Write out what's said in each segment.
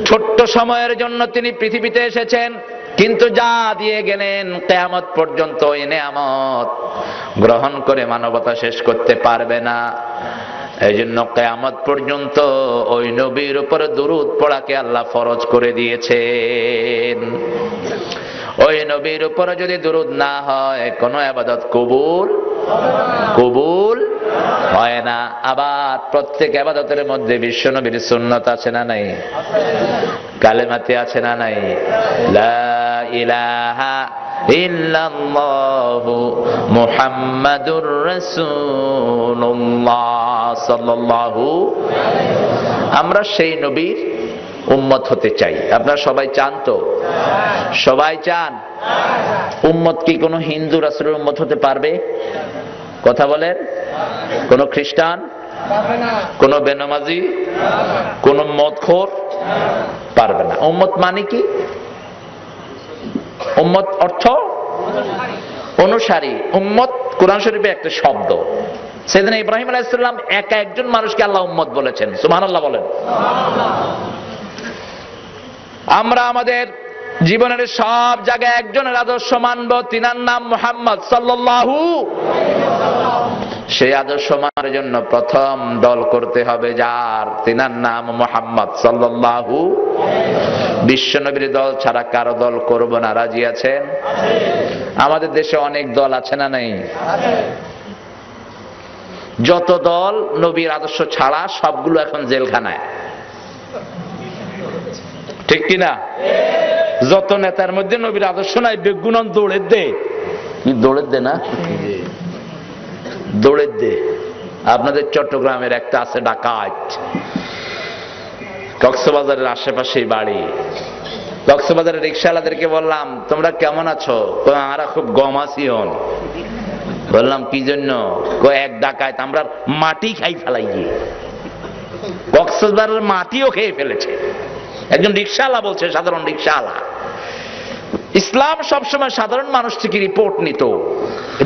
ছোট্ট সময়ের জন্য তিনি পৃথিবীতে এসেছেন, কিন্তু যা দিয়ে গেলেন কিয়ামত পর্যন্ত এই নেয়ামত গ্রহণ করে মানবতা শেষ করতে পারবে না। এই জন্য কিয়ামত পর্যন্ত ওই নবীর উপর দুরূদ পড়াকে আল্লাহ ফরজ করে দিয়েছেন। ওই নবীর উপর যদি দুরূদ না হয় কোনো ইবাদত কবুল হয় না। আবার প্রত্যেক ইবাদতের মধ্যে বিশ্ব নবীর সুন্নাত আছে না নাই? কালেমাতে আছে না নাই? লা ইলাহা ইল্লাল্লাহু মুহাম্মাদুর রাসূলুল্লাহ সাল্লাল্লাহু। আমরা সেই নবীর উম্মত হতে চাই। আপনারা সবাই চান তো? সবাই চান? উম্মত কি কোনো হিন্দু রাসূলের উম্মত হতে পারবে? কথা বলেন। কোন খ্রিস্টান, কোন বেনামাজি, কোন মদখোর পারবে না। উম্মত মানে কি? উম্মত অর্থ অনুসারী। উম্মত কোরআন শরীফে একটা শব্দ। সাইয়েদনা ইব্রাহিম আলাইহিস সালাম একা একজন মানুষকে আল্লাহ উম্মত বলেছেন। সুবহানাল্লাহ বলেন। আমরা আমাদের জীবনের সব জায়গায় একজনের আদর্শ মানব, তিনার নাম মুহাম্মদ সাল্লাল্লাহু। সেই আদর্শ মানার জন্য প্রথম দল করতে হবে যার, তিনার নাম মুহাম্মদ সাল্লাল্লাহু। বিশ্ব নবীর দল ছাড়া কারো দল করব না। রাজি আছেন? আমাদের দেশে অনেক দল আছে না নাই? যত দল নবীর আদর্শ ছাড়া সবগুলো এখন জেলখানায়, ঠিক কিনা? যত নেতার মধ্যে নবীর আদর্শ নাই বেগুনন দৌড়ে দে। কি দৌড়ে দে না? দৌড়ে দে। আপনাদের চট্টগ্রামের একটা আছে ডাকাত, কক্সবাজারের আশেপাশেই বাড়ি। কক্সবাজারের রিকশাওয়ালাদেরকে বললাম তোমরা কেমন আছো? আমরা খুব গম আছি। বললাম কি জন্য? এক ডাকাত আমরা মাটি খাই ফেলাই গিয়ে। কক্সবাজারের মাটিও খেয়ে ফেলেছে। একজন রিকশাওয়ালা বলছে, সাধারণ রিকশাওয়ালা। ইসলাম সবসময় সাধারণ মানুষ থেকে রিপোর্ট নিত,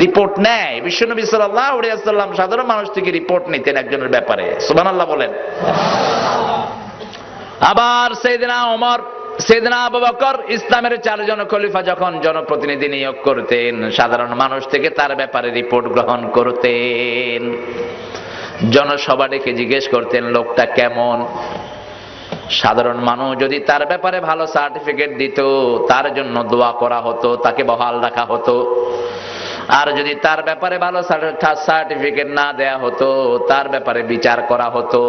রিপোর্ট নেয়। বিশ্বনবী সাল্লাল্লাহু আলাইহি ওয়াসাল্লাম সাধারণ মানুষ থেকে রিপোর্ট নিতেন একজনের ব্যাপারে। সুবহানাল্লাহ বলেন। আবার সাইয়েদনা ওমর, সাইয়েদনা আবু বকর, ইসলামের 4 জন খলিফা যখন জনপ্রতিনিধি নিয়োগ করতেন সাধারণ মানুষ থেকে তার ব্যাপারে রিপোর্ট গ্রহণ করতেন। জনসভা ডেকে জিজ্ঞেস করতেন লোকটা কেমন। সাধারণ মানুষ যদি তার ব্যাপারে ভালো সার্টিফিকেট দিত তার জন্য দোয়া করা হতো, তাকে বহাল রাখা হতো। আর যদি তার ব্যাপারে ভালো সার্টিফিকেট না দেয়া হতো তার ব্যাপারে বিচার করা হতো।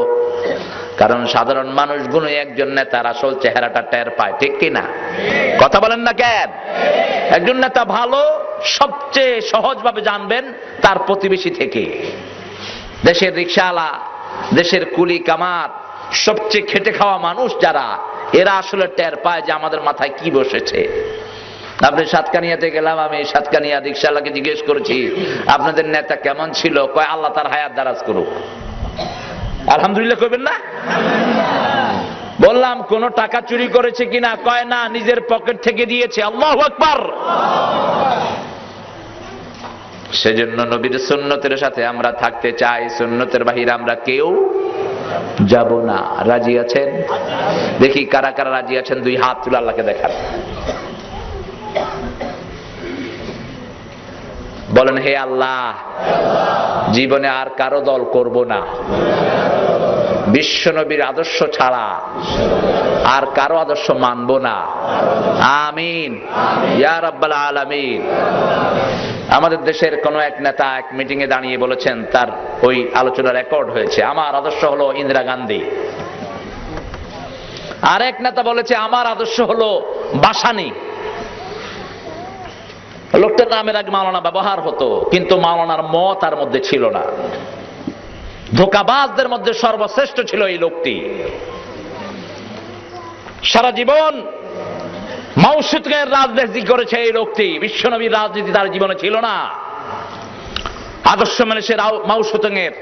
কারণ সাধারণ মানুষগুলো একজন নেতার আসল চেহারাটা টের পায়, ঠিক কিনা? কথা বলেন না কেন? একজন নেতা ভালো সবচেয়ে সহজভাবে জানবেন তার প্রতিবেশী থেকে। দেশের রিকশাওয়ালা, দেশের কুলি কামার, সবচেয়ে খেটে খাওয়া মানুষ যারা, এরা আসলে টের পায় যে আমাদের মাথায় কি বসেছে। আপনি সাতকানিয়াতে গেলাম, আমি সাতকানিয়া রিকশাওয়ালাকে জিজ্ঞেস করেছি আপনাদের নেতা কেমন ছিল? কয় আল্লাহ তার হায়াত দারাজ করুক। আলহামদুলিল্লাহ কইবেন না? বললাম কোন টাকা চুরি করেছে কিনা? কয় না, নিজের পকেট থেকে দিয়েছে। আল্লাহু আকবার। সেজন্য নবীর সুন্নতের সাথে আমরা থাকতে চাই, সুন্নতের বাহিরে আমরা কেউ যাব না। রাজি আছেন? দেখি কারা কারা রাজি আছেন, 2 হাত তুলে আল্লাহকে দেখান। বলেন হে আল্লাহ, জীবনে আর কারো দল করব না। বিশ্ব নবীর আদর্শ ছাড়া আর কারো আদর্শ মানব না। আমিন ইয়া রাব্বাল আলামিন। আমাদের দেশের কোন এক নেতা এক মিটিং এ দাঁড়িয়ে বলেছেন, তার ওই আলোচনা রেকর্ড হয়েছে, আমার আদর্শ হলো ইন্দিরা গান্ধী। আর এক নেতা বলেছে আমার আদর্শ হলো বাসানি। লোকটার নামের আগে মাওলানা ব্যবহার হতো, কিন্তু মাওলানার ম তার মধ্যে ছিল না। ধোঁকাবাজদের মধ্যে সর্বশ্রেষ্ঠ ছিল এই লোকটি। সারা জীবন মাউসুতের রাজনীতি করেছে এই লোকটি। বিশ্বনবীর রাজনীতি তার জীবনে ছিল না। আদর্শ মানে সে মাউসুতের।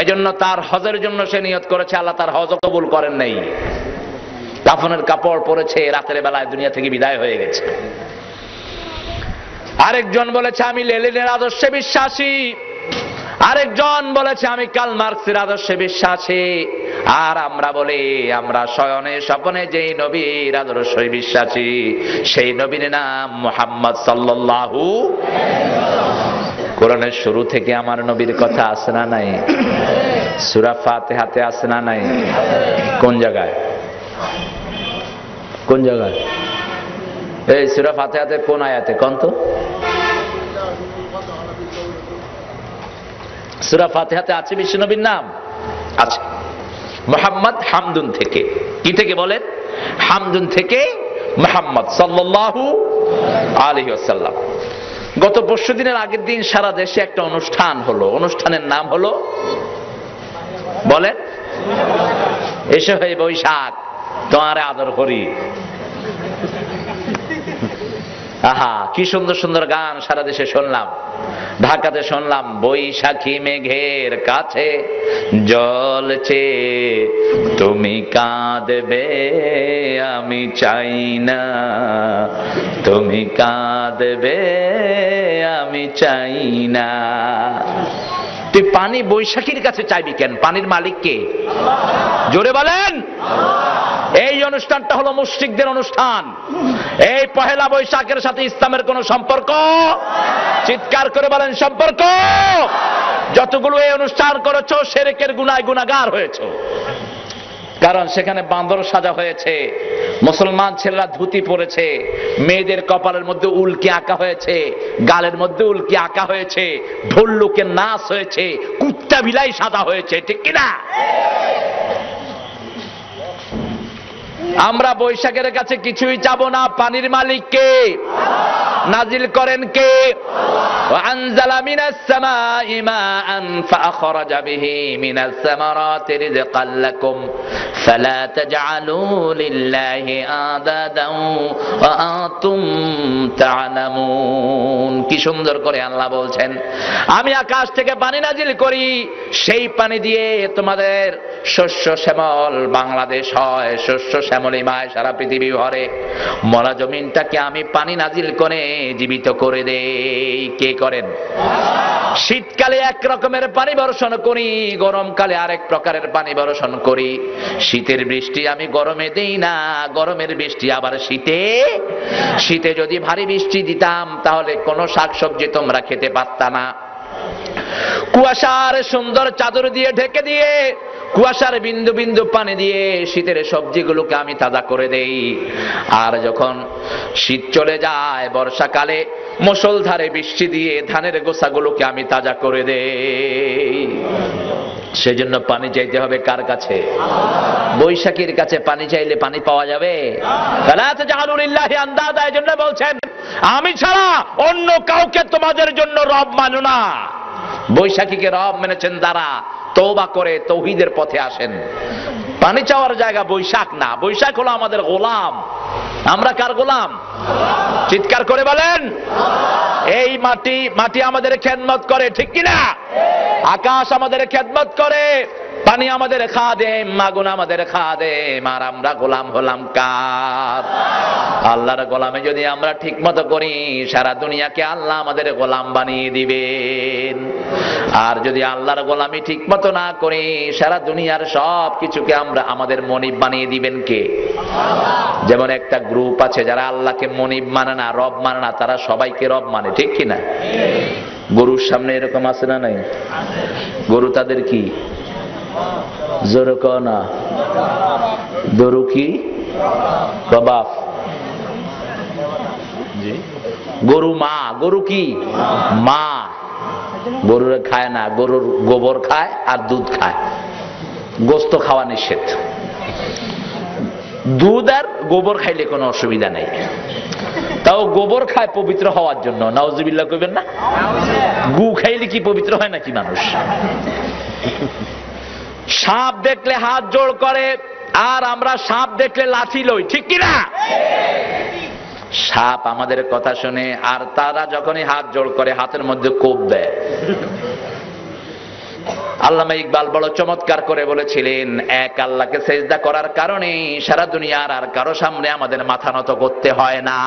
এই জন্য তার হজের জন্য সে নিয়ত করেছে, আল্লাহ তার হজ কবুল করেন নাই। কাফনের কাপড় পরেছে, রাতের বেলায় দুনিয়া থেকে বিদায় হয়ে গেছে। আরেকজন বলেছে আমি লেনিনের আদর্শে বিশ্বাসী। আরেকজন বলেছে আমি কার্ল মার্কসের আদর্শে বিশ্বাসী। আর আমরা বলি আমরা শয়নে স্বপ্নে যেই নবীর আদর্শই বিশ্বাসী, সেই নবীর নাম মুহাম্মদ সাল্লাল্লাহু। কোরআনের শুরু থেকে আমার নবীর কথা আছে না নাই? সূরা ফাতিহাতে আছে না নাই? কোন জায়গায়? কোন জায়গায়? এই সূরা ফাতিহাতে কোন আয়াতে কোন তো? সূরা ফাতিহাতে আছে বিশ্ব নবীর নাম আছে। মুহাম্মদ হামদুন থেকে, কি থেকে বলেন? হামদুন থেকে মুহাম্মদ সাল্লাল্লাহু আলাইহি ওয়াসাল্লাম। গত পরশু দিনের আগের দিন সারা দেশে একটা অনুষ্ঠান হলো। অনুষ্ঠানের নাম হলো, বলেন, এসো হে বৈশাখ তোমারে আদর করি। আহা, কি সুন্দর সুন্দর গান সারা দেশে শুনলাম। ঢাকাতে শুনলাম, বৈশাখী মেঘের কাছে জ্বলছে তুমি কাঁদবে আমি চাই না, তুমি কাঁদবে আমি চাই না। তুই পানি বৈশাখীর কাছে চাইবি কেন? পানির মালিক কে? জোরে বলেন। এই অনুষ্ঠানটা হলো মুশরিকদের অনুষ্ঠান। এই পহেলা বৈশাখের সাথে ইসলামের কোন সম্পর্ক? চিৎকার করে বলেন সম্পর্ক। যতগুলো এই অনুষ্ঠান করেছো শিরকের গুনায় গুনাহগার হয়েছো। কারণ সেখানে বান্দর সাজা হয়েছে, মুসলমান ছেলেরা ধুতি পরেছে, মেয়েদের কপালের মধ্যে উল্কি আঁকা হয়েছে, গালের মধ্যে উল্কি আঁকা হয়েছে, ঢোললোকের নাচ হয়েছে, কুত্তা বিলাই সাজা হয়েছে, ঠিক কিনা? আমরা বৈশাখের কাছে কিছুই চাবো না। পানির মালিক কে? নাজিল করেন কে? وأنزل من السماء ماء فأخرج به من الثمرات رزقا لكم فلا تجعلوا لله أندادا وأنتم تعلمون। কি সুন্দর করে আল্লাহ বলছেন, আমি আকাশ থেকে পানি নাজিল করি, সেই পানি দিয়ে তোমাদের শস্য শ্যামল বাংলাদেশ হয়, শস্য শ্যামলিমায় সারা পৃথিবী ভরে। মরা জমিনটাকে আমি পানি নাজিল করে জীবিত করে দেই। কে করেন? শীতকালে এক রকমের পানি বর্ষণ করি, গরমকালে আরেক প্রকারের পানি বর্ষণ করি। শীতের বৃষ্টি আমি গরমে দেই না, গরমের বৃষ্টি আবার শীতে। শীতে যদি ভারী বৃষ্টি দিতাম তাহলে কোনো শাকসবজি তোমরা খেতে পারতা না। কুয়াশার সুন্দর চাদর দিয়ে ঢেকে দিয়ে, কুয়াশার বিন্দু বিন্দু পানি দিয়ে শীতের সবজিগুলোকে আমি তাজা করে দেই। আর যখন শীত চলে যায়, বর্ষাকালে মুষলধারে বৃষ্টি দিয়ে ধানের গোছাগুলোকে আমি তাজা করে দেই। সেজন্য পানি চাইতে হবে কার কাছে? বৈশাখীর কাছে পানি চাইলে পানি পাওয়া যাবে? এজন্য বলছেন, আমি ছাড়া অন্য কাউকে তোমাদের জন্য রব মানো না। বৈশাখীকে রব মেনেছেন যারা, তওবা করে তৌহিদের পথে আসেন। পানি চাওয়ার জায়গা বৈশাখ না, বৈশাখ হলো আমাদের গোলাম। আমরা কার গোলাম? চিৎকার করে বলেন। এই মাটি আমাদের খেদমত করে, ঠিক কিনা? আকাশ আমাদের খেদমত করে, পানি আমাদের খাদেম, আগুন আমাদের খাদেম। আর আমরা গোলাম হলাম কার? আল্লাহর গোলামে যদি আমরা ঠিক মতো করি, সারা দুনিয়াকে আল্লাহ আমাদের গোলাম বানিয়ে দিবেন। আর যদি আল্লাহর গোলামি ঠিক মতো না করি, সারা দুনিয়ার সব কিছুকে আমরা আমাদের মনিব বানিয়ে দিবেন কে? যেমন একটা গ্রুপ আছে যারা আল্লাহকে মনিব মানে না, রব মানে না, তারা সবাইকে রব মানে, ঠিক কিনা? গরুর সামনে এরকম আছে না নাই? গরু তাদের কি? জোরে কও না। গরু কি? বাপ। গরু মা। গরু কি? মা। গরুরে খায় না, গরুর গোবর খায় আর দুধ খায়। গোস্ত খাওয়া নিষেধ। দুধ আর গোবর খাইলে কোনো অসুবিধা নেই, তাও গোবর খায় পবিত্র হওয়ার জন্য। নাউজুবিল্লাহ কইবেন না? গু খাইলে কি পবিত্র হয় নাকি মানুষ? সাপ দেখলে হাত জোড় করে, আর আমরা সাপ দেখলে লাঠি লই, ঠিক কিনা? সাপ আমাদের কথা শুনে, আর তারা যখনই হাত জোড় করে হাতের মধ্যে কোপ দেয়। আল্লামা ইকবাল বড় চমৎকার করে বলেছিলেন, এক আল্লাহকে সেজদা করার কারণে সারা দুনিয়ার আর কারো সামনে আমাদের মাথা নত করতে হয় না।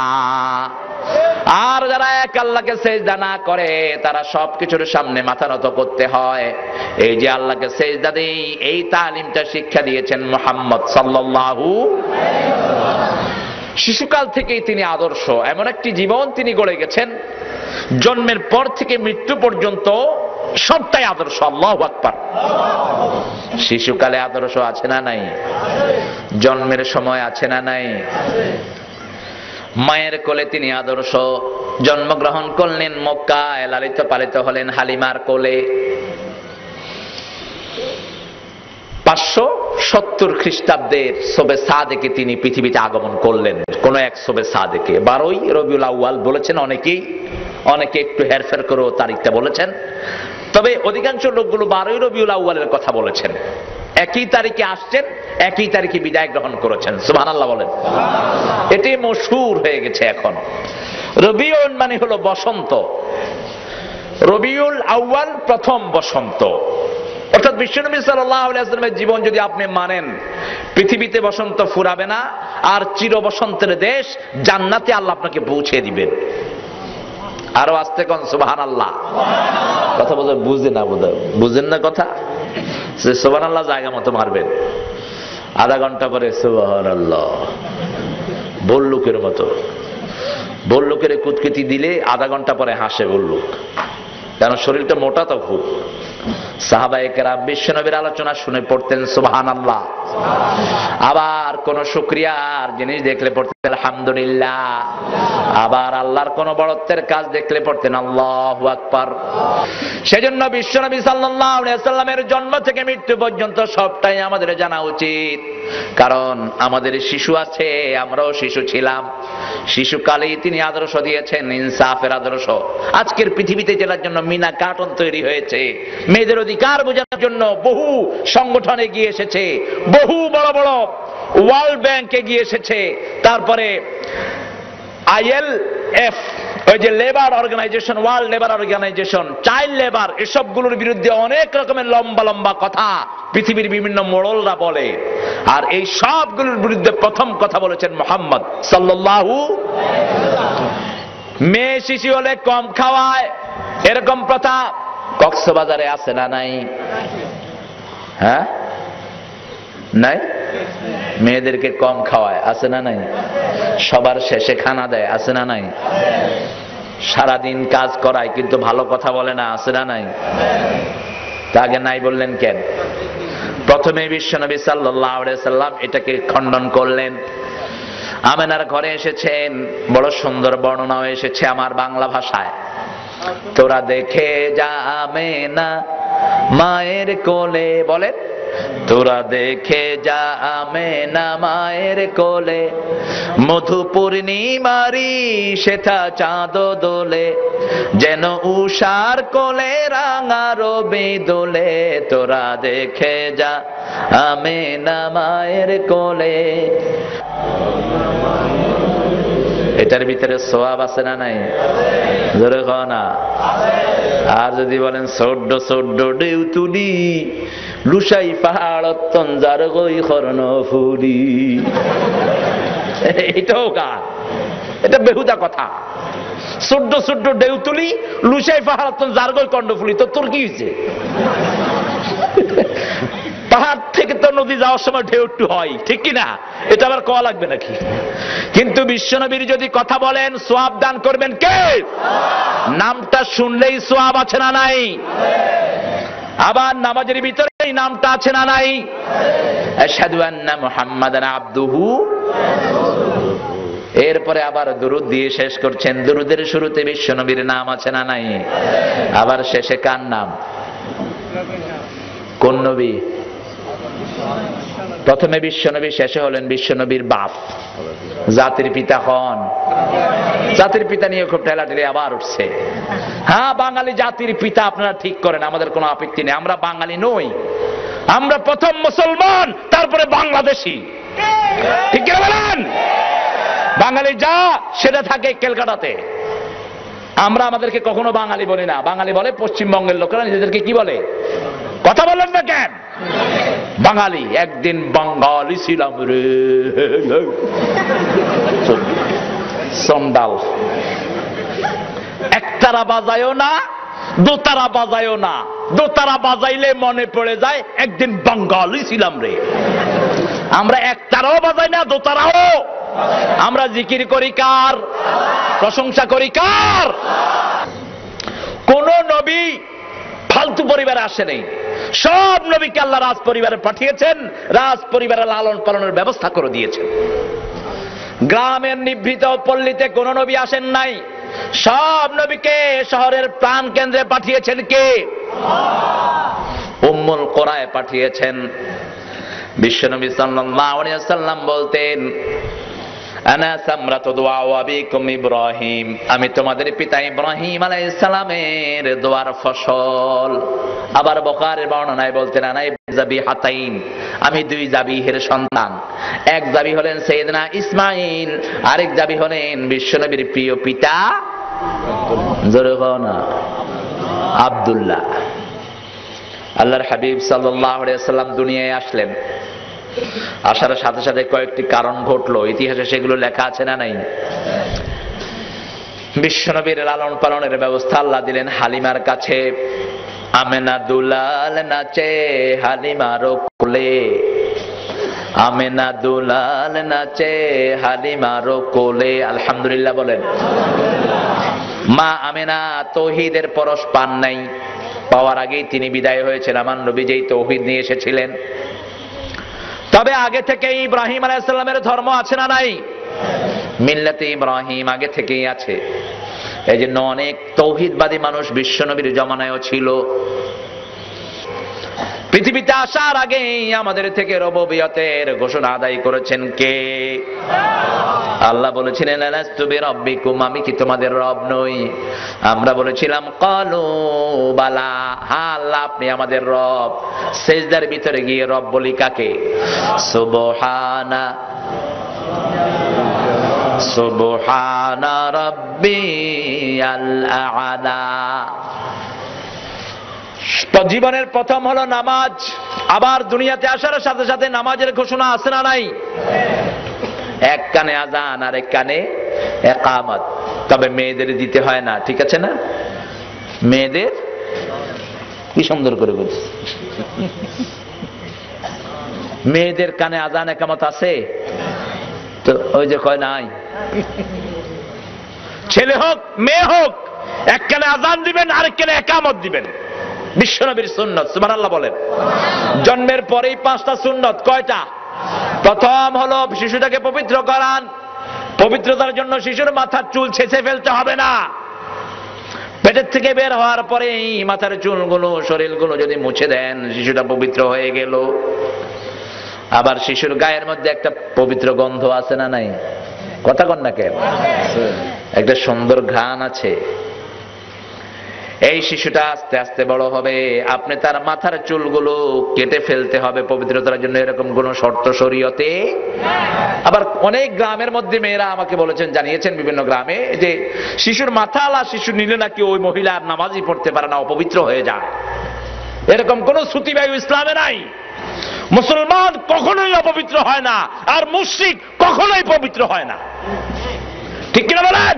আর যারা এক আল্লাহকে সেজদা না করে তারা সবকিছুর সামনে মাথা নত করতে হয়। এই যে আল্লাহকে সেজদা দেই, এই তালিমটা শিক্ষা দিয়েছেন মুহাম্মদ সাল্লাল্লাহু। শিশুকাল থেকেই তিনি আদর্শ, এমন একটি জীবন তিনি গড়ে গেছেন, জন্মের পর থেকে মৃত্যু পর্যন্ত সবটাই আদর্শ। আল্লাহু আকবার। শিশুকালে আদর্শ আছে না নাই? জন্মের সময় আছে না নাই? মায়ের কোলে তিনি আদর্শ। জন্মগ্রহণ করলেন মক্কায়, লালিত পালিত হলেন হালিমার কোলে। 570 খ্রিস্টাব্দের শবে সাদেকে তিনি পৃথিবীতে আগমন করলেন। কোন এক শবে সাদেকে 12ই রবিউল আউয়াল বলেছেন অনেকেই, অনেকে একটু হেরফের করেও তারিখটা বলেছেন, তবে অধিকাংশ লোকগুলো 12ই রবিউল আউয়ালের কথা বলেছেন। একই তারিখে আসছেন, একই তারিখে বিদায় গ্রহণ করেছেন। সুবহানাল্লাহ বলেন। এটি মশহুর হয়ে গেছে এখন। রবিউল মানে হলো বসন্ত, রবিউল আউয়াল প্রথম বসন্ত। অর্থাৎ বিশ্বনবী সাল্লাল্লাহু আলাইহি ওয়াসাল্লামের জীবন যদি আপনি মানেন, পৃথিবীতে বসন্ত ফুরাবে না, আর চির বসন্তের দেশ জান্নাতে আল্লাহ আপনাকে পৌঁছে দিবেন। আরো আস্তে কোন সুবহানাল্লাহ। কথা বলতে বুঝে না, বুঝেন না কথা, সে সুবহানাল্লাহ জায়গা মতো মারবেন। আধা ঘন্টা পরে সুবহানাল্লাহ বল্লুকের মতো, বল্লুকের কুতকুতি দিলে আধা ঘন্টা পরে হাসে বল্লুক, কারণ শরীরটা মোটা তো খুব। সাহাবায়ে কেরাম বিশ্বনবীর আলোচনা শুনে পড়তেন সুবহানাল্লাহ। আবার কোন শুকরিয়ার জিনিস দেখলে পড়তেন আলহামদুলিল্লাহ। আবার আল্লাহর কোন বড়ত্বের কাজ দেখলে পড়তেন আল্লাহু আকবার। সেজন্য বিশ্বনবী সাল্লাল্লাহু আলাইহি ওয়াসাল্লামের জন্ম থেকে মৃত্যু পর্যন্ত সবটাই আমাদের জানা উচিত। কারণ আমাদের শিশু আছে, আমরাও শিশু ছিলাম। শিশুকালেই তিনি আদর্শ দিয়েছেন, ইনসাফের আদর্শ। আজকের পৃথিবীতে যেটার জন্য মিনা কার্টন তৈরি হয়েছে, মেয়েদের অধিকার বোঝানোর জন্য বহু সংগঠন এগিয়ে এসেছে, বহু বড় বড় ওয়ার্ল্ড ব্যাংক এগিয়ে এসেছে, তারপরে ILF, ওই যে labour organisation, world labour organisation, child labour, এসবগুলোর বিরুদ্ধে অনেক রকমের লম্বা লম্বা কথা পৃথিবীর বিভিন্ন মোড়লরা বলে। আর এই সবগুলোর বিরুদ্ধে প্রথম কথা বলেছেন মুহাম্মদ সাল্লাল্লাহু। মেয়ে শিশু হলে কম খাওয়ায়, এরকম প্রথা কক্সবাজারে আছে না নাই? হ্যাঁ, নাই? মেয়েদেরকে কম খাওয়ায়, আছে না নাই? সবার শেষে খানা দেয়, আছে না নাই? সারাদিন কাজ করায় কিন্তু ভালো কথা বলে না, আছে না নাই? তা আগে নাই বললেন কেন? প্রথমে বিশ্বনবী সাল্লাল্লাহু আলাইহি সাল্লাম এটাকে খণ্ডন করলেন। আমেনার ঘরে এসেছেন, বড় সুন্দর বর্ণনাও এসেছে আমার বাংলা ভাষায়। তোরা দেখে যা আমেনা মায়ের কোলে, বলেন তোরা দেখে যা আমেনা মায়ের কোলে, মধু পূর্ণিমারি সেথা চাঁদ দোলে, যেন উষার কোলে রাঙা রবি দোলে, তোরা দেখে যা আমেনা মায়ের কোলে। এটার ভিতরে সোয়াব আছে না নাই? জোরে কও না। আর যদি বলেন সড্ড সড্ড ঢেউ তুলি, লুসাই পাহাড় তঞ্জার গই খরণ ফুলি, এটাও গান, এটা বেহুদা কথা। সড্ড সড্ড ঢেউ তুলি, লুসাই পাহাড় তঞ্জার গই কর্ণ ফুলি, তো তোর কি হয়েছে? পাহাড় থেকে তো নদী যাওয়ার সময় ঢেউ একটু হয়, ঠিক কিনা? এটা আবার কোয়া লাগবে নাকি? কিন্তু বিশ্বনবীর যদি কথা বলেন, সোয়াব দান করবেন কে? নামটা শুনলেই সোয়াব আছে না নাই? আবার নামাজের ভিতরে এই নামটা আছে না নাই? আশহাদু আন্না মুহাম্মাদান আবদুহু। এরপরে আবার দুরুদ দিয়ে শেষ করছেন। দুরুদের শুরুতে বিশ্বনবীর নাম আছে না নাই? আবার শেষে কার নাম? কোন নবী? প্রথমে বিশ্বনবী, শেষে হলেন বিশ্বনবীর বাপ। জাতির পিতা হন। জাতির পিতা নিয়ে খুব ঠেলাঠেলি আবার উঠছে। হ্যাঁ, বাঙালি জাতির পিতা আপনারা ঠিক করেন, আমাদের কোনো আপত্তি নেই। আমরা বাঙালি নই, আমরা প্রথম মুসলমান, তারপরে বাংলাদেশি, ঠিক কিনা বলেন? বাঙালি যা সেটা থাকে ক্যালকাটাতে। আমরা আমাদেরকে কখনো বাঙালি বলি না। বাঙালি বলে পশ্চিমবঙ্গের লোকেরা নিজেদেরকে কি বলে? কথা বলেন না কেন? বাঙালি। একদিন বাঙালি ছিলাম রে। সন্ডাল। একতারা বাজায়ও না, দোতারা বাজায়ও না। দোতারা বাজাইলে মনে পড়ে যায় একদিন বাঙালি ছিলাম রে। আমরা একতারাও বাজাই না, দোতারাও। আমরা জিকির করি কার? প্রশংসা করি কার? কোন নবী ফালতু পরিবারে আসে নাই। সব নবীকে আল্লাহ রাজ পরিবারে পাঠিয়েছেন, রাজ পরিবারের লালন পালনের ব্যবস্থা করে দিয়েছেন। গ্রামের নিভৃত পল্লীতে কোন নবী আসেন নাই। সব নবীকে শহরের প্রাণ কেন্দ্রে পাঠিয়েছেন কে? উম্মুল কোরায় পাঠিয়েছেন। বিশ্বনবী সাল্লাল্লাহু আলাইহি ওয়াসাল্লাম বলতেন, আনা সামরাতু দুআ আবিকুম ইব্রাহিম, আমি তোমাদের পিতা ইব্রাহিম আলাইহিস সালামের দোয়ার ফসল। আবার বুখারীর বর্ণনায় বলতেন, আনা যাবিহাতাইন, আমি দুই যাবিহের সন্তান। এক যাবি হলেন সাইয়েদনা ইসমাঈল, আরেক যাবি হলেন বিশ্বনবীর প্রিয় পিতা জোরে বলো না আব্দুল্লাহ। আল্লাহর হাবিব সাল্লাল্লাহু আলাইহি ওয়াসাল্লাম দুনিয়ায় আসলেন। আসার সাথে সাথে কয়েকটি কারণ ঘটলো, ইতিহাসে সেগুলো লেখা আছে না নাই? বিশ্বনবীর লালন পালনের ব্যবস্থা আল্লাহ দিলেন হালিমার কাছে। আমেনা দুলাল নাচে হালিমার কোলে, আমেনা দুলাল নাচে হালিমার কোলে। আলহামদুলিল্লাহ বলেন। মা আমেনা তৌহিদের পরশ পান নাই, পাওয়ার আগেই তিনি বিদায় হয়েছেন। আমার নবী যেই তৌহিদ নিয়ে এসেছিলেন। তবে আগে থেকে ইব্রাহিম আলাইহিস সালামের ধর্ম আছে না নাই? মিল্লাতে ইব্রাহিম আগে থেকেই আছে। এই জন্য অনেক তৌহিদবাদী মানুষ বিশ্বনবীর জমানায়ও ছিল। পৃথিবীতে আসার আগেই আমাদের থেকে রুবুবিয়তের ঘোষণা আদায় করেছেন কে? আল্লাহ বলেছিলেন, আলাস্তু বিরাব্বিকুম, আমি কি তোমাদের রব নই? আমরা বলেছিলাম ক্বালু বালা, হ্যাঁ আল্লাহ আপনি আমাদের রব। সিজদার ভিতরে গিয়ে রব বলি কাকে? সুবহানা সুবহানা রাব্বিয়াল আ'লা। জীবনের প্রথম হলো নামাজ। আবার দুনিয়াতে আসার সাথে সাথে নামাজের ঘোষণা আছে না নাই? এক কানে আযান আর এক কানে ইকামত। তবে মেয়েদের দিতে হয় না, ঠিক আছে না? মেয়েদের কি সুন্দর করে বলছে, মেয়েদের কানে আযান ইকামত আছে তো? ওই যে কয় নাই। ছেলে হোক মেয়ে হোক, এক কানে আযান দিবেন আরেক কানে ইকামত দিবেন। বিশ্বনবীর সুন্নাত, সুবহানাল্লাহ বলেন। জন্মের পরেই 5টা সুন্নাত। কয়টা? প্রথম হলো শিশুটাকে পবিত্র করান। পবিত্রতার জন্য শিশুর মাথার চুল ছেঁচে ফেলতে হবে না। পেটের থেকে বের হওয়ার পরে মাথার চুলগুলো শরীরগুলো যদি মুছে দেন, শিশুটা পবিত্র হয়ে গেল। আবার শিশুর গায়ের মধ্যে একটা পবিত্র গন্ধ আছে না নাই? কথা কন না কেন? একটা সুন্দর ঘ্রাণ আছে। এই শিশুটা আস্তে আস্তে বড় হবে, আপনি তার মাথার চুলগুলো কেটে ফেলতে হবে পবিত্রতার জন্য, এরকম কোন শর্ত শরীয়তে। আবার অনেক গ্রামের মধ্যে মেয়েরা আমাকে বলেছেন, জানিয়েছেন বিভিন্ন গ্রামে, যে শিশুর মাথা আলা শিশু নিলে নাকি ওই মহিলা আর নামাজই পড়তে পারে না, অপবিত্র হয়ে যায়। এরকম কোন শ্রুতিবায়ু ইসলামে নাই। মুসলমান কখনোই অপবিত্র হয় না, আর মুশরিক কখনোই পবিত্র হয় না। ঠিক কিনা বলেন?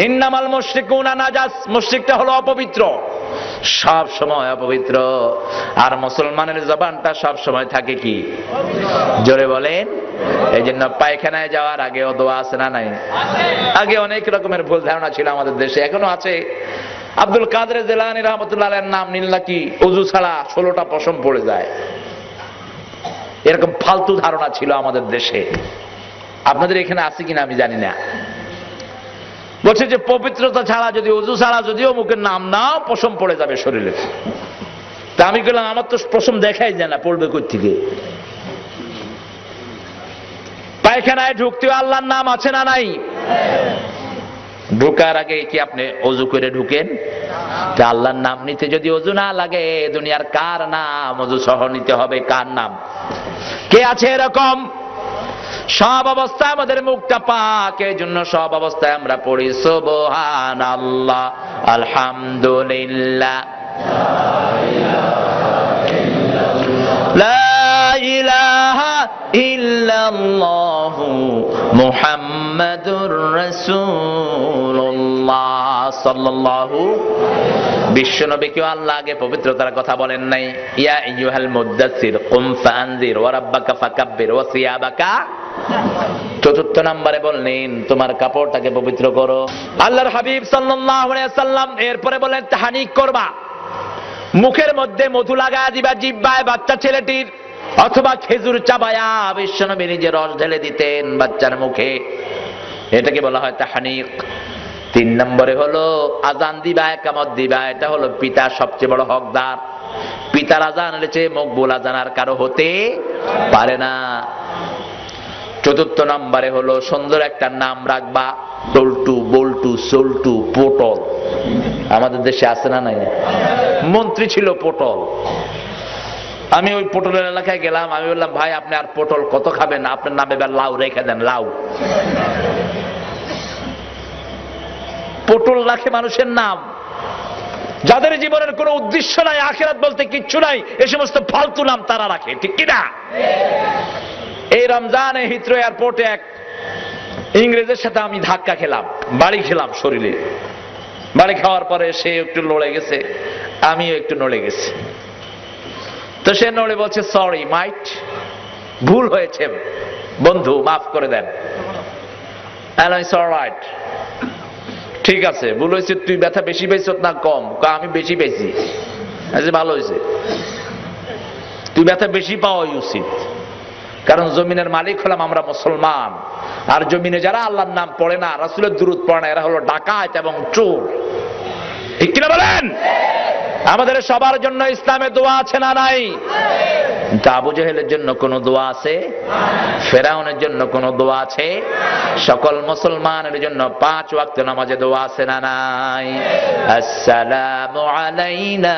ইন্নামাল মুশরিকুনা নাজাস, মুশরিকটা হলো অপবিত্র, সব সময় অপবিত্র। আর মুসলমানের জবানটা সব সময় থাকে কি? জোরে বলেন। এই জন্য পায়খানায় যাওয়ার আগে দোয়া আছে না নাই? আগে অনেক রকমের ভুল ধারণা ছিল আমাদের দেশে, এখনো আছে। আব্দুল কাদের জিলানী রাহমাতুল্লাহ আলাইহির নাম নিল নাকি ওযু ছাড়া 16টা পশম পড়ে যায়। এরকম ফালতু ধারণা ছিল আমাদের দেশে। আপনাদের এখানে আছে কিনা আমি জানি না। বলছে যে পবিত্রতা ছাড়া, যদি ওযু ছাড়া যদিও মুখের নাম নাও, পশম পড়ে যাবে শরীরে। তা আমি বললাম, আমার তো পশম দেখাই যায় না, পড়বে কই থেকে? পায়খানায় ঢুকতেও আল্লাহর নাম আছে না নাই? ঢুকার আগে কি আপনি ওযু করে ঢুকেন? আল্লাহর নাম নিতে যদি ওযু না লাগে, দুনিয়ার কার নাম ওযু সহ নিতে হবে? কার নাম? কে আছে এরকম? সব অবস্থায় আমাদের মুখটা পাক, এই জন্য সব অবস্থায় আমরা পড়ি সুবহানাল্লাহ, আলহামদুলিল্লাহ, লা ইলাহা ইল্লাল্লাহ। ইল্লাল্লাহু মুহাম্মাদুর রাসূলুল্লাহ সাল্লাল্লাহু। বিশ্বনবীকেও আল্লাহ আগে পবিত্রতার কথা বলেন নাই? ইয়া আইয়ুহাল মুদ্দাসসির কুম ফাআনজির ওয়া রাব্বাকা ফাকাব্বির ওয়া সিয়াবাকা। চতুর্থ নম্বরে বললেন তোমার কাপড়টাকে পবিত্র করো। আল্লাহর হাবিব সাল্লাল্লাহু আলাইহি ওয়াসাল্লাম এরপরে বলেন তাহনিক করবা, মুখের মধ্যে মধু লাগায় দিবা জিহ্বায় বাচ্চা ছেলেটির, অথবা খেজুর চাবায়া বিশ্বনবী নিজে রস ঢেলে দিতেন বাচ্চার মুখে, এটাকে বলা হয় তাহনিক। 3 নম্বরে হলো আজান দিবা, একামত দিবা, এটা হলো পিতা সবচেয়ে বড় হকদার। পিতার আজান হচ্ছে মকবুল আজান আর কারো হতে পারে না। 4 নম্বরে হলো সুন্দর একটা নাম রাখবা, টলটু, বল্টু, সল্টু, পটল। আমাদের দেশে আছে না নাই? মন্ত্রী ছিল পটল। আমি ওই পটলের এলাকায় গেলাম, আমি বললাম ভাই আপনি আর পটল কত খাবেন, আপনার নামে এবার লাউ রেখে দেন, লাউ। পটল রাখে মানুষের নাম, যাদের জীবনের কোনো উদ্দেশ্য নাই, আখিরাত বলতে কিচ্ছু নাই, এই সমস্ত ফালতু নাম তারা রাখে, ঠিক কিনা? এই রমজানে হিথ্রো এয়ারপোর্টে এক ইংরেজের সাথে আমি ধাক্কা খেলাম, বাড়ি খেলাম শরীরে। বাড়ি খাওয়ার পরে সে একটু নড়ে গেছে, আমিও একটু নড়ে গেছি। তো সে নড়ে বলছে সরি মাইট, ভুল হয়েছে বন্ধু, মাফ করে দেন। অলরাইট, ঠিক আছে, ভুল হয়েছে। তুই ব্যথা বেশি পেয়েছ না কম? আমি বেশি পেয়েছি। ভালো হয়েছে, তুই ব্যথা বেশি পাওয়াই উচিত, কারণ জমিনের মালিক হলাম আমরা মুসলমান, আর জমিনে যারা আল্লাহর নাম পড়ে না, রাসূলের দুরূদ পড়ে না, এরা হলো ডাকাত এবং চোর, ঠিক কিনা বলেন? আমাদের সবার জন্য ইসলামে দোয়া আছে না নাই? আবু জেহেলের জন্য কোন দোয়া আছে? ফেরাউনের জন্য কোন দোয়া আছে? সকল মুসলমানের জন্য 5 ওয়াক্ত নামাজে দোয়া আছে না নাই? আসসালামু আলাইনা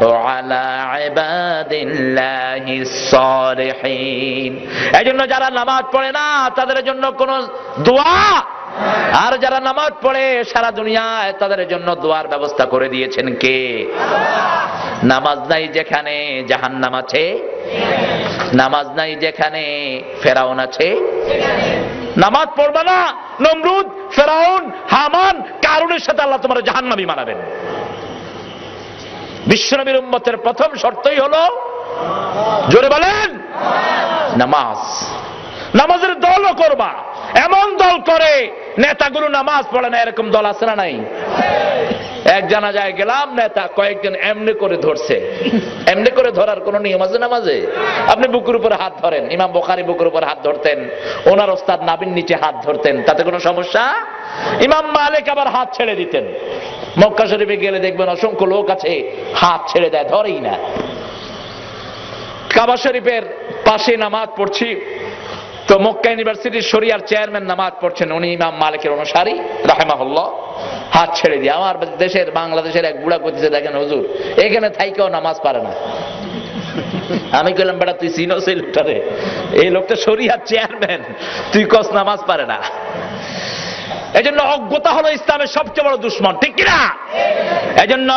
ওয়া আলা ইবাদিল্লাহিস সালিহিন। এজন্য যারা নামাজ পড়ে না তাদের জন্য কোন দোয়া, আর যারা নামাজ পড়ে সারা দুনিয়ায় তাদের জন্য দোয়ার ব্যবস্থা করে দিয়েছেন কে? নামাজ নাই যেখানে জাহান্নাম আছে, নামাজ নাই যেখানে ফেরাউন আছে। নামাজ পড়বে না, নমরুদ, ফেরাউন, হামান, কারুনের সাথে আল্লাহ তোমার জাহান্নামী বানাবেন। বিশ্বনবীর উম্মতের প্রথম শর্তই হলো, জোরে বলেন, নামাজ। নামাজের দলও করবা, এমন দল করে নেতাগুলো নামাজ পড়ে না, এরকম দল আছে না নাই? এক জানাজায় গেলাম, নেতা কয়েকজন এমনি করে ধরছে। এমনি করে ধরার কোন নিয়ম আছে নামাজে? আপনি বুকের উপরে হাত ধরেন, ইমাম বুখারী বুকের উপরে হাত ধরতেন, ওনার ওস্তাদ নাবির নিচে হাত ধরতেন, তাতে কোনো সমস্যা? ইমাম মালিক আবার হাত ছেড়ে দিতেন। মক্কা শরীফে গেলে দেখবেন অসংখ্য লোক আছে হাত ছেড়ে দেয়, ধরেই না। কাবা শরীফের পাশে নামাজ পড়ছি, তো মক্কা ইউনিভার্সিটির শরিয়ার চেয়ারম্যান নামাজ পড়ছেন, উনি ইমাম মালিকের অনুসারী রাহিমাহুল্লাহ, হাত ছেড়ে দিয়ে। আমার দেশের বাংলাদেশের এক বুড়া করতেছে, দেখেন হুজুর এখানে থাইকেও নামাজ পারে না। আমি কইলাম বেটা তুই চিনোস এই লোকটারে? এই লোকটা শরিয়ার চেয়ারম্যান, তুই কস নামাজ পারে না? এজন্য অজ্ঞতা হলো ইসলামের সবচেয়ে বড় দুশমন, ঠিক কিনা? এজন্য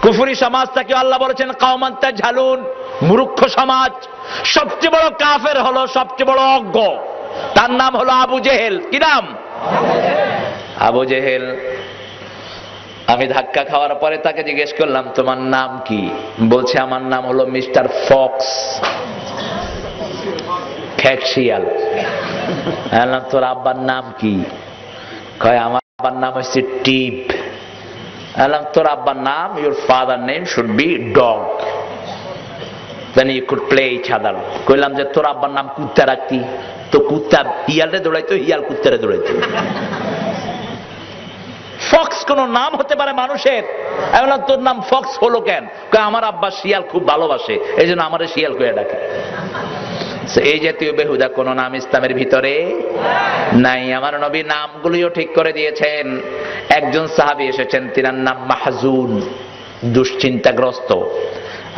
কুফরি সমাজটাকে আল্লাহ বলেছেন কওমান তাজহালুন, মূর্খ সমাজ। সবচেয়ে বড় কাফের হলো সবচেয়ে বড় অজ্ঞ, তার নাম হলো আবু জেহেল। কি নাম? আবু জেহেল। আমি ধাক্কা খাওয়ার পরে তাকে জিজ্ঞেস করলাম তোমার নাম কি? বলছে আমার নাম হলো মিস্টার ফক্স, খ্যাকশিয়াল। বললাম তোর আব্বার নাম কি? কয় আমার আব্বার নাম হচ্ছে টিপ। বললাম তোর আব্বার নাম, your father name should be dog, then you could play each other. কইলাম যে তোর আব্বার নাম কুত্তা রাখতি, তো কুত্তা হিয়ালে দৌড়াইতো, হিয়াল কুত্তারে দৌড়াইতো। ফক্স কোন নাম হতে পারে মানুষের? আমি বললাম তোর নাম ফক্স হলো কেন? আমার আব্বা শিয়াল খুব ভালোবাসে, এই জন্য আমার শিয়াল কয়ে ডাকে। এই জাতীয় বেহুদা কোন নাম ইসলামের ভিতরে নাই। আমার নবী নামগুলিও ঠিক করে দিয়েছেন। একজন সাহাবী এসেছেন, তিনার নাম মাহজুন, দুশ্চিন্তাগ্রস্ত।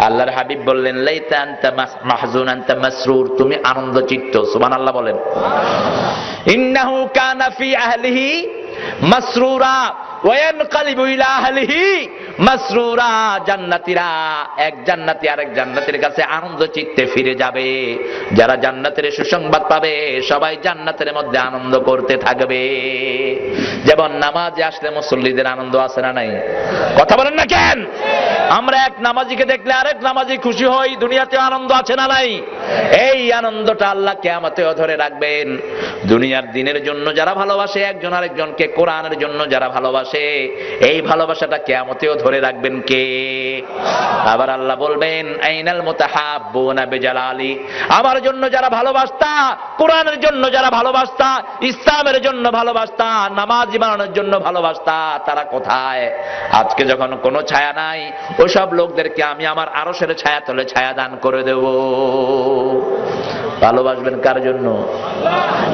আল্লাহর হাবিব বললেন লাইতা আনতা মাহজুন আনতা মাসরুর, তুমি আনন্দচিত্ত। সুবহানাল্লাহ বলেন। ইন্নাহু কানা ফি আহলিহি মাসরুরা ওয়ায়ানকালিবু ইলা আহলিহি মাসরুরা, জান্নাতীরা এক জান্নাতী আরেক জান্নাতীর কাছে আনন্দ চিত্তে ফিরে যাবে। যারা জান্নাতের সুসংবাদ পাবে সবাই জান্নাতের মধ্যে আনন্দ করতে থাকবে। যেমন নামাজে আসলে মুসল্লিদের আনন্দ আছে না নাই? কথা বলেন না কেন? আমরা এক নামাজিকে দেখলে আরেক নামাজি খুশি হই, দুনিয়াতে আনন্দ আছে না নাই? এই আনন্দটা আল্লাহ কিয়ামতেও ধরে রাখবেন। দুনিয়ার দিনের জন্য যারা ভালোবাসে একজন আরেকজনকে, কোরআনের জন্য যারা ভালোবাসে, এই ভালোবাসাটা কিয়ামতেও ধরে রাখবেন কে? আবার আল্লাহ বলবেন আইনাল মুতাহাব্বুনা বিজালালি, আমার জন্য যারা ভালোবাসতা, কোরআনের জন্য যারা ভালোবাসতা, ইসলামের জন্য ভালোবাসতা, নামাজি বানানোর জন্য ভালোবাসতা, তারা কোথায়? আজকে যখন কোনো ছায়া নাই, ওসব লোকদেরকে আমি আমার আরশের ছায়া তলে ছায়া দান করে দেব। ভালোবাসবেন কার জন্য?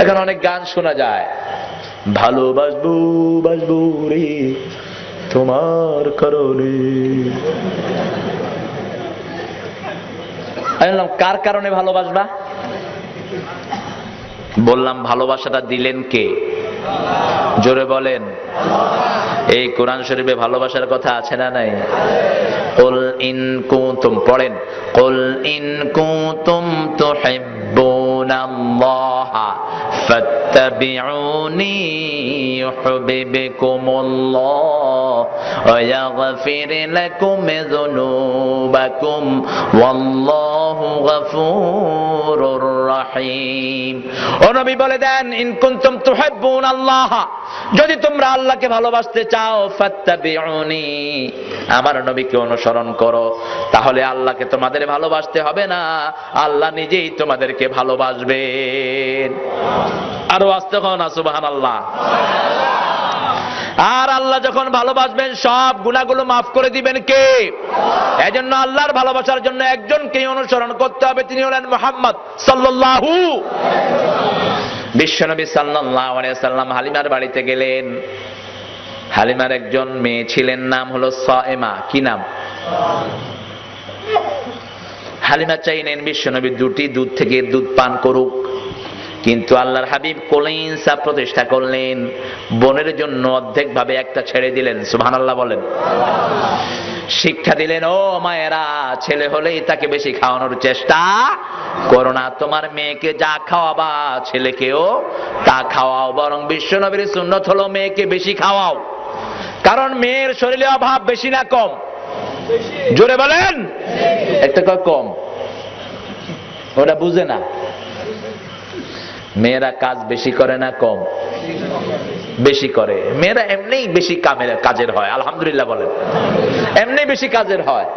এখন অনেক গান শোনা যায়, ভালোবাসবো বাসবো রে তোমার কারণে। আমি বললাম কার কারণে ভালোবাসবা? বললাম ভালোবাসাটা দিলেন কে? জোরে বলেন। এই কোরআন শরীফে ভালোবাসার কথা আছে না নাই? কুল ইন কুনতুম, পড়েন, কুল ইন কুনতুম তুহিব্বুনাল্লাহা ফাত্তাবিউনি ইউহিব্বুকুমুল্লাহ ওয়া ইয়াগফির লাকুম যুনুবাকুম ওয়াল্লাহু গফুরুর রহিম। ও নবী বলে দেন, ইন কুনতুম তুহিব্বুনাল্লাহা, যদি তোমরা আল্লাহকে ভালোবাসতে চাও, ফাত্তাবিউনি, আমার নবীকে অনুসরণ করো, তাহলে আল্লাহকে তোমাদের ভালোবাসতে হবে না, আল্লাহ নিজেই তোমাদেরকে ভালোবাসবেন। আরো আস্তে কও না সুবহানাল্লাহ। আর আল্লাহ যখন ভালোবাসবেন সব গুনাহগুলো মাফ করে দিবেন কে? এজন্য আল্লাহর ভালোবাসার জন্য একজনকে অনুসরণ করতে হবে, তিনি হলেন মুহাম্মদ সাল্লাল্লাহু। বিশ্বনবী সাল্লাল্লাহু আলাইহি ওয়াসাল্লাম হালিমার বাড়িতে গেলেন। হালিমার একজন মেয়ে ছিলেন, নাম হলো সায়েমা। কি নাম? হালিমা চাইলেন বিশ্বনবী দুটি দুধ থেকে দুধ পান করুক, কিন্তু আল্লাহর হাবিব কোলে ইনসাফ প্রতিষ্ঠা করলেন, বোনের জন্য অর্ধেক ভাবে একটা ছেড়ে দিলেন। সুবহানাল্লাহ বলেন। শিক্ষা দিলেন, ও মায়েরা, ছেলে হলেই তাকে বেশি খাওয়ানোর চেষ্টা করো না, তোমার মেয়েকে যা খাওয়াবা ছেলেকেও তা খাওয়াও, বরং বিশ্বনবীর সুন্নত হলো মেয়েকে বেশি খাওয়াও। কারণ মেয়ের শরীরে অভাব বেশি না কম? জোরে বলেন। একটা কম, ওরা বুঝে না। মেয়েরা কাজ বেশি করে না কম? বেশি করে। মেয়েরা এমনি বেশি কাজের হয়, আলহামদুলিল্লাহ বলেন, এমনি বেশি কাজের হয়।